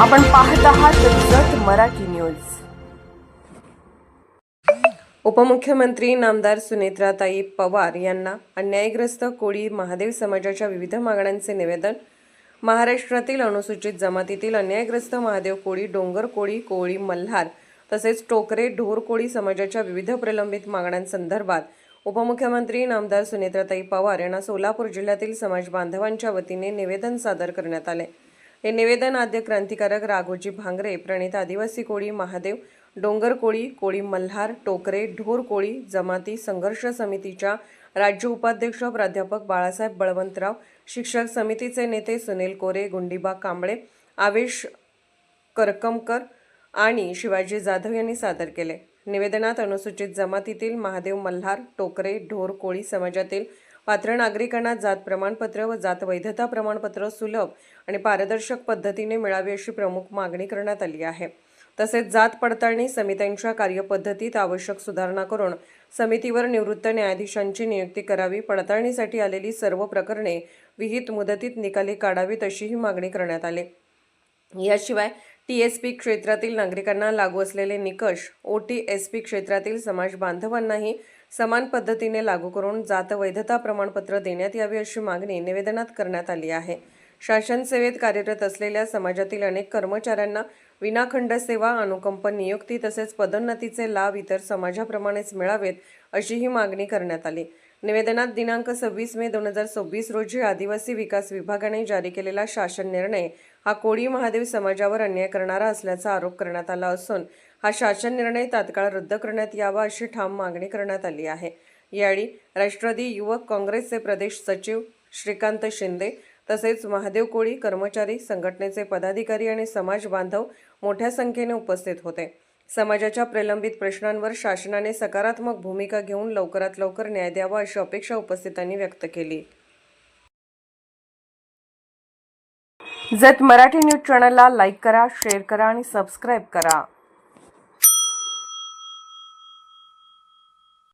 आपण पाहत आहात जत मराठी न्यूज। उपमुख्यमंत्री नामदार सुनेत्राताई पवार यांना अन्यायग्रस्त कोळी महादेव समाजाच्या विविध मागण्यांचे निवेदन। महाराष्ट्रातील अनुसूचित जमातीतील अन्यायग्रस्त महादेव कोळी, डोंगर कोळी, कोळी मल्हार तसेच टोकरे ढोर कोळी समाजाच्या विविध प्रलंबित मागण्यांसंदर्भात उपमुख्यमंत्री नामदार सुनेत्राताई पवार यांना सोलापूर जिल्ह्यातील समाज बांधवांच्या वतीने निवेदन सादर करण्यात आले। हे निवेदन आद्य क्रांतिकारक राघोजी भांगरे प्रणित आदिवासी कोळी महादेव, डोंगर कोळी, कोळी मल्हार, टोकरे ढोर कोळी जमाती संघर्ष समितीच्या राज्य उपाध्यक्ष प्राध्यापक बाळासाहेब बळवंतराव, शिक्षक समितीचे नेते सुनील कोरे, गुंडीबा कांबळे, आवेश करकमकर आणि शिवाजी जाधव यांनी सादर केले। निवेदनात अनुसूचित जमातीतील महादेव, मल्हार, टोकरे ढोर कोळी समाजातील पात्र नागरिकांना जात प्रमाणपत्र व जात वैधता प्रमाणपत्र सुलभ आणि पारदर्शक पद्धतीने मिळावे अशी प्रमुख मागणी करण्यात आली आहे। तसेच जात पडताळणी समित्यांच्या कार्यपद्धतीत आवश्यक सुधारणा करून समितीवर निवृत्त न्यायाधीशांची नियुक्ती करावी, पडताळणीसाठी आलेली सर्व प्रकरणे विहित मुदतीत निकाली काढावीत अशीही मागणी करण्यात आली। याशिवाय टीएसपी क्षेत्रातील नागरिकांना लागू असलेले निकष ओटीएसपी क्षेत्रातील समाज बांधवांनाही समान पद्धतीने लागू करून जात वैधता प्रमाणपत्र देण्यात यावे अशी मागणी निवेदनात करण्यात आली आहे। शासन सेवेत कार्यरत असलेल्या समाजातील अनेक कर्मचाऱ्यांना विनाखंड सेवा, अनुकंप नियुक्ती तसेच पदोन्नतीचे लाभ इतर समाजाप्रमाणेच मिळावेत अशीही मागणी करण्यात आली। निवेदनात दिनांक 26 मे 2026 रोजी आदिवासी विकास विभागाने जारी केलेला शासन निर्णय हा कोळी महादेव समाजावर अन्याय करणारा असल्याचा आरोप करण्यात आला असून हा शासन निर्णय तात्काळ रद्द करण्यात यावा अशी ठाम मागणी करण्यात आली आहे। यावेळी राष्ट्रवादी युवक काँग्रेसचे प्रदेश सचिव श्रीकांत शिंदे तसेच महादेव कोळी कर्मचारी संघटनेचे पदाधिकारी आणि समाज बांधव मोठ्या संख्येने उपस्थित होते। समाजाच्या प्रलंबित प्रश्नांवर शासनाने सकारात्मक भूमिका घेऊन लवकरात लवकर न्याय द्यावा अशी अपेक्षा उपस्थितांनी व्यक्त केली। जत मराठी न्यूज चॅनलला लाईक करा, शेअर करा आणि सबस्क्राईब करा।